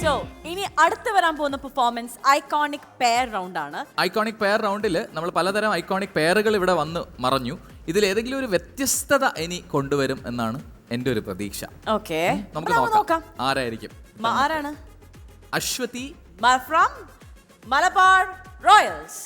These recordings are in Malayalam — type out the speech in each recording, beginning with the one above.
സോ ഇനി അടുത്ത് വരാൻ പോകുന്ന പെർഫോമൻസ് ഐക്കോണിക് പെയർ റൗണ്ട് ആണ്. ഐക്കോണിക് പെയർ റൗണ്ടിൽ നമ്മൾ പലതരം ഐക്കോണിക് പെയറുകൾ ഇവിടെ വന്ന് മറഞ്ഞു. ഇതിൽ ഏതെങ്കിലും ഒരു വ്യത്യസ്തത ഇനി കൊണ്ടുവരും എന്നാണ് എന്റെ ഒരു പ്രതീക്ഷ. ഓക്കേ, നമുക്ക് നോക്കാം ആരായിരിക്കും. ആരാണ്? Aswathy from Malabar royals.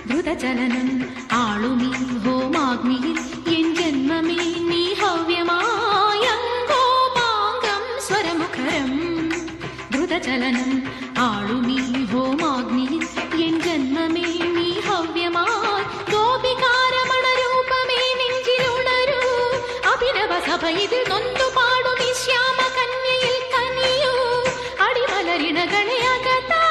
ദ്രുതചലനം ആളുമീ ഹോമാഗ്നിയിൽ എൻ ജന്മമേ നീ ഹവ്യമായങ്കോപാംഗം സ്വരമുഖരം. ദ്രുതചലനം ആളുമീ ഹോമാഗ്നിയിൽ എൻ ജന്മമേ നീ ഹവ്യമായി. ഗോപികാരമണരൂപമേ നെഞ്ചിലുണരൂ. അഭിനവ സഭ ഇതിൽ നൊന്തു പാടും ഈ ശ്യാമ കന്യയിൽ കനിയൂ. അടിമലരിണകളെ അകത്താ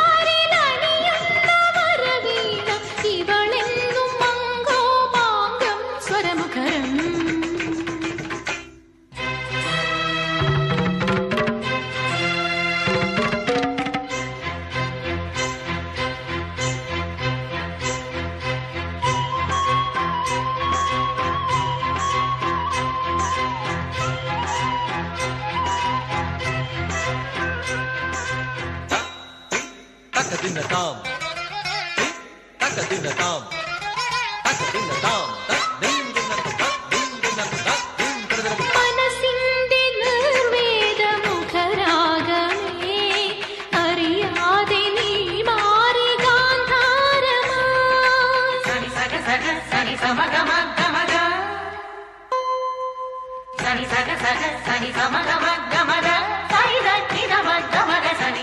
മനസ്സിന്റെ നിർവേദമുഖരാഗമേ അറിയാതെ നീ മാറി ഗാന്ധാരമായി.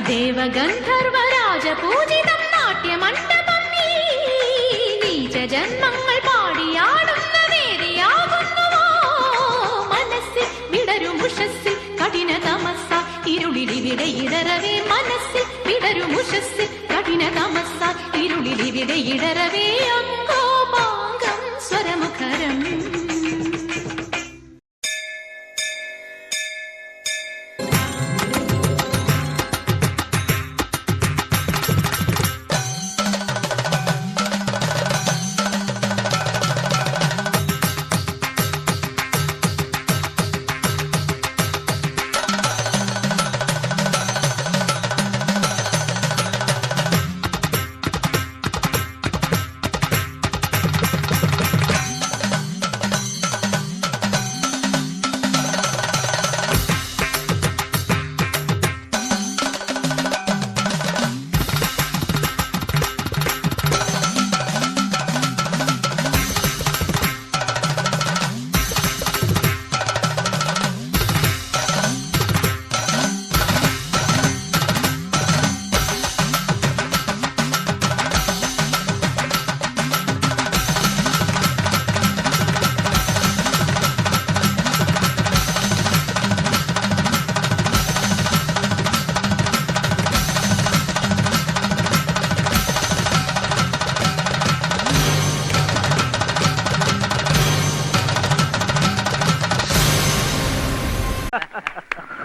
ദേവഗന്ധർവരാജപൂജിതം നാട്യമണ്ഡപം നീ. നീചജന്മങ്ങൾ പാടിയാടുന്ന വേദിയാകുന്നുവോ. മനസ്സിൽ വിടരുമുഷസ്സിൽ കഠിന തമസ്സ ഇരുളിലിവിടെ ഇടറവേ. മനസ്സിൽ വിടരുമുഷസ്സിൽ കഠിന തമസ്സ ഇരുളിലിവിടെ ഇടറവേ. അങ്കോപാംഗം സ്വരമുഖരം.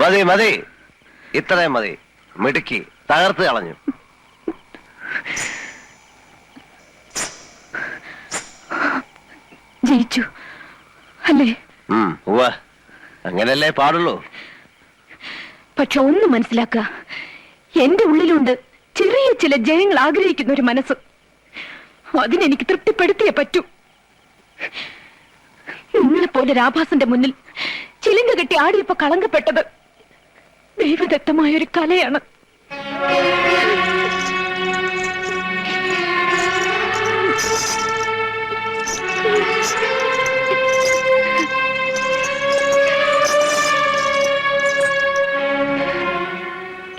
മതി മതി, ഇത്രയും മതി. മിടുക്കി, തകർത്ത് കളഞ്ഞു. ജയിച്ചു അല്ലേ? അങ്ങനല്ലേ പാടുള്ളൂ. പക്ഷെ ഒന്ന് മനസ്സിലാക്കുക, എന്റെ ഉള്ളിലുണ്ട് ചെറിയ ചില ജയങ്ങൾ ആഗ്രഹിക്കുന്ന ഒരു മനസ്സ്. അതിനെനിക്ക് തൃപ്തിപ്പെടുത്തിയേ പറ്റൂ. നിങ്ങളെപ്പോലെ രാഭാസന്റെ മുന്നിൽ ചിലങ്ക കെട്ടി ആടിയപ്പോ കളങ്കപ്പെട്ടത് ദൈവദത്തമായൊരു കലയാണ്.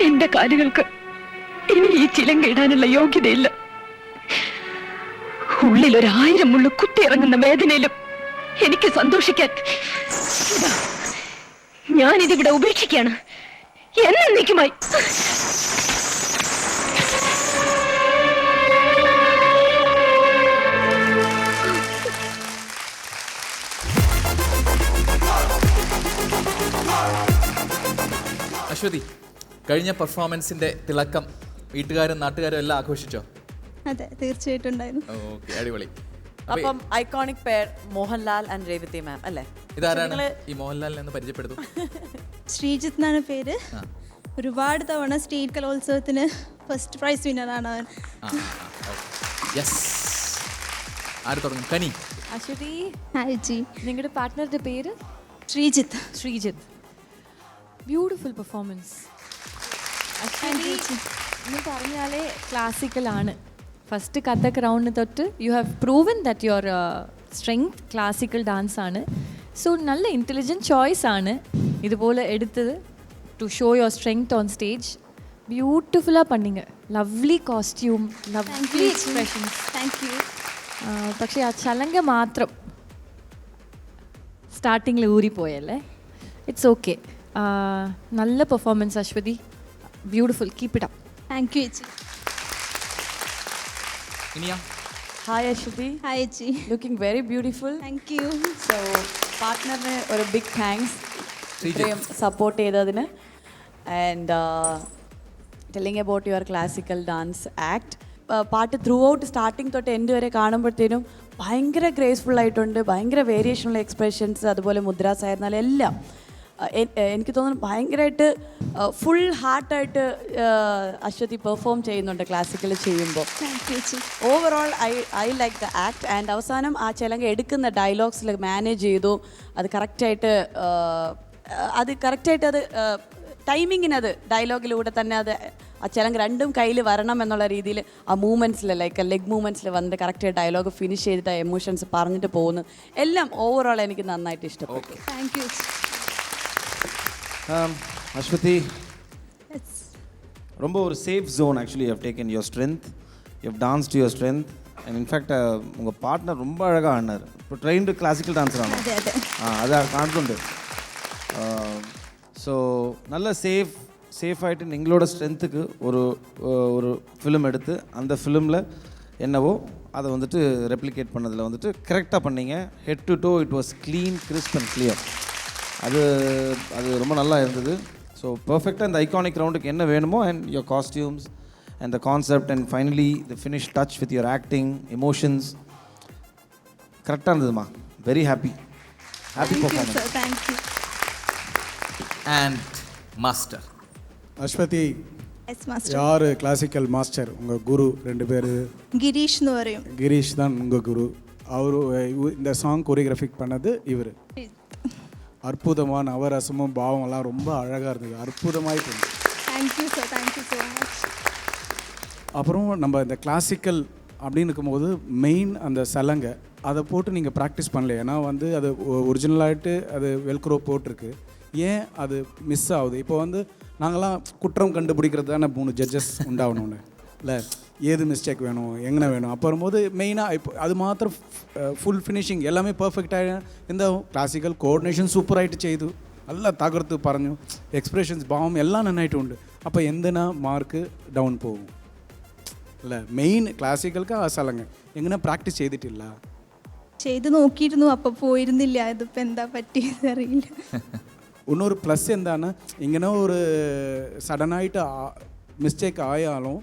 എന്റെ കാലുകൾക്ക് ഇനി ഈ ചിലങ്ക ഇടാനുള്ള യോഗ്യതയില്ല. ഉള്ളിൽ 1000 മുള്ളു കുത്തിയിറങ്ങുന്ന വേദനയിലും എനിക്ക് സന്തോഷിക്കാൻ ഞാനിതിവിടെ ഉപേക്ഷിക്കാണ് എന്നേക്കുമായി. കഴിഞ്ഞ പെർഫോമൻസിന്റെ തിളക്കം വീട്ടുകാരും നാട്ടുകാരും എല്ലാം ആഘോഷിച്ചോ? അതെ, തീർച്ചയായിട്ടും ഉണ്ടായിരുന്നു. ഓക്കെ, അടിപൊളി. അപ്പം iconic pair Mohanlal and Revathi ma'am അല്ലേ? ഇതാരാണ് ഈ മോഹൻലാലിനെ ഒന്ന് പരിചയപ്പെടുത്തു? ശ്രീജിത്ത് എന്നാണ് പേര്. ഒരുപാട് തവണ സ്റ്റേറ്റ് കലോത്സവത്തിന് ഫസ്റ്റ് പ്രൈസ് വിന്നറാണ് അവൻ. യെസ്. ആര് തുടങ്ങും? കനി. അശ്വതി, ഹായ് ജി. നിങ്ങളുടെ പാർട്ട്ണറുടെ പേര്? ശ്രീജിത്ത്. ശ്രീജിത്ത്. Beautiful performance. അശ്വതി, നീ പറഞ്ഞാലേ ക്ലാസിക്കലാണ്. ഫസ്റ്റ് കഥക് റൗണ്ട് തൊട്ട് you have proven that your strength classical dance ആണ്. സോ നല്ല ഇൻ്റലിജൻറ്റ് ചോയ്സ് ആണ് ഇതുപോലെ എടുത്തത് to show your strength on stage. ബ്യൂട്ടിഫുള്ളാக பண்ணிங்க. Lovely costume, lovely expressions. Thank you. പക്ഷേ ആ ചലങ്ക മാത്രം സ്റ്റാർട്ടിങ്ങിൽ ഊരിപ്പോയല്ലേ? It's okay. നല്ല performance Aswathy. Beautiful. Keep it up. Thank U ചേച്ചി. ഇനിയാ? Hi Aswathy. Hi ji. Looking very beautiful. Thank you. So പാർട്ട്ണറിന് ഒരു ബിഗ് താങ്ക്സ് ഇത്രയും സപ്പോർട്ട് ചെയ്തതിന്. And telling about your classical dance act. പാട്ട് ത്രൂ ഔട്ട് സ്റ്റാർട്ടിങ് തൊട്ട് എൻഡ് വരെ കാണുമ്പോഴത്തേനും ഭയങ്കര ഗ്രേസ്ഫുൾ ആയിട്ടുണ്ട്. ഭയങ്കര വേരിയേഷനുള്ള എക്സ്പ്രഷൻസ്, അതുപോലെ മുദ്രാസ് ആയിരുന്നാലും എല്ലാം എനിക്ക് തോന്നുന്നു ഭയങ്കരമായിട്ട് ഫുൾ ഹാർട്ടായിട്ട് അശ്വതി പെർഫോം ചെയ്യുന്നുണ്ട് ക്ലാസിക്കൽ ചെയ്യുമ്പോൾ. താങ്ക് യു ചേച്ചി. Overall I like the act. And അവസാനം ആ ചിലങ്ക എടുക്കുന്ന ഡയലോഗ്സിൽ മാനേജ് ചെയ്തു. അത് കറക്റ്റായിട്ട് അത് ടൈമിങ്ങിനത് ഡയലോഗിലൂടെ തന്നെ അത് ആ ചിലങ്ക രണ്ടും കയ്യിൽ വരണം എന്നുള്ള രീതിയിൽ ആ മൂവ്മെൻറ്റ്സിൽ ലൈക്ക് ലെഗ് മൂവ്മെൻറ്റ്സിൽ വന്നിട്ട് കറക്റ്റ് ഡയലോഗ് ഫിനിഷ് ചെയ്തിട്ട് എമോഷൻസ് പറഞ്ഞിട്ട് പോകുന്നു. എല്ലാം ഓവറോൾ എനിക്ക് നന്നായിട്ട് ഇഷ്ടപ്പെട്ടു. താങ്ക് യു ചേച്ചി. Ashwati, ரொம்ப ஒரு safe zone. Actually you have taken your strength, you have dance to your strength. And in fact உங்கள் பார்ட்னர் ரொம்ப அழகாக ஆடினார். இப்போ ட்ரெயின்டு கிளாசிக்கல் டான்ஸர் ஆனார். അതെ അതെ. அது காணுண்டு. ஸோ நல்ல சேஃபாகிட்டு எங்களோட ஸ்ட்ரென்த்துக்கு ஒரு ஃபிலிம் எடுத்து அந்த ஃபிலிமில் என்னவோ அதை வந்துட்டு ரெப்ளிகேட் பண்ணதில் வந்துட்டு கரெக்டாக பண்ணீங்க. Head to to it was clean, crisp and clear. அது ரொம்ப நல்லா இருந்தது. ஸோ பர்ஃபெக்டாக இந்த ஐகானிக் ரவுண்டுக்கு என்ன வேணுமோ and your costumes and the concept and finally the finish touch with your acting, emotions கரெக்டாக இருந்ததுமா. Very happy performance. Thank you. And master Aswathy, yes master. யார் கிளாசிக்கல் மாஸ்டர்? உங்கள் குரு 2 பேர். ഗിരീഷ്ന്ന് പറയും. கிரீஷ் தான் உங்கள் குரு. அவர் இந்த சாங் கொரியோகிராஃபிக் பண்ணது இவர். அற்புதமான நவரசமும் பாவமெல்லாம் ரொம்ப அழகாக இருந்தது. அற்புதமாயிட்டு இருந்தது. Thank you sir. Thank you so much. அப்புறம் நம்ம இந்த கிளாசிக்கல் அப்படின்னு இருக்கும்போது மெயின் அந்த சலங்கை அதை போட்டு நீங்கள் ப்ராக்டிஸ் பண்ணல. ஏன்னா வந்து அது ஒரிஜினலாகிட்டு அது வெல்க்ரோ போட்டிருக்கு. ஏன் அது மிஸ் ஆகுது? இப்போ வந்து நாங்களாம் குற்றம் கண்டுபிடிக்கிறது தானே 3 ஜட்ஜஸ் உண்டாகணும்னு இல்லை, ஏது மிஸ்டேக் வேணும், எங்கே வேணும். அப்போ வரும்போது மெயினாக இப்போ அது മാത്രം ഫുൾ ഫിനിഷിങ് എല്ലാമേ പെർഫെക്റ്റായ എന്താ ക്ലാസിക്കൽ കോർഡിനേഷൻ സൂപ്പറായിട്ട് ചെയ്തു. എല്ലാം തകർത്ത് പറഞ്ഞു. എക്സ്പ്രഷൻസ് ഭാവം എല്ലാം നന്നായിട്ടുണ്ട്. അപ്പോൾ എന്തിനാ മാർക്ക് ഡൗൺ പോകും? അല്ല, മെയിൻ ക്ലാസിക്കൽക്ക് ആ സ്ഥലങ്ങൾ എങ്ങനെ പ്രാക്ടീസ് ചെയ്തിട്ടില്ല? ചെയ്ത് നോക്കിയിരുന്നു, അപ്പോൾ പോയിരുന്നില്ല. ഇതിപ്പോൾ എന്താ പറ്റിയത് അറിയില്ല. இன்னொரு ப்ளஸ் എന്താണ്, ഇങ്ങനെ ഒരു സഡനായിട്ട് മിസ്റ്റേക്ക് ആയാലും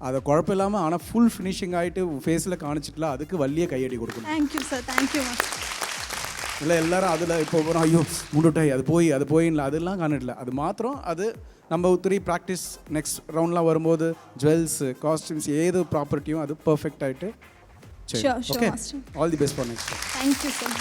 അത് കുഴപ്പമില്ലാமல் ஆனால் ഫുൾ ഫിനിഷിംഗ് ആയിട്ട് ഫേസിൽ കാണിച്ചിട്ടില്ല. அதுக்கு വലിയ കൈയടി കൊടുക്കണം. Thank you sir. Thank you master. இல்லை எல்லாரும் அதில் இப்போ போகிறோம், ஐயோ முண்டுட்டாய் அது போயின்ல அதெல்லாம் காணிடல. அது மாத்திரம் அது நம்ம 3 ப்ராக்டிஸ் நெக்ஸ்ட் ரவுண்ட்லாம் வரும்போது ஜுவல்ஸு, காஸ்டியூம்ஸ், ஏது ப்ராப்பர்ட்டியும் அது பர்ஃபெக்ட் ஆகிட்டு சரி. Sure, okay, master. All the best for next. Thank you sir.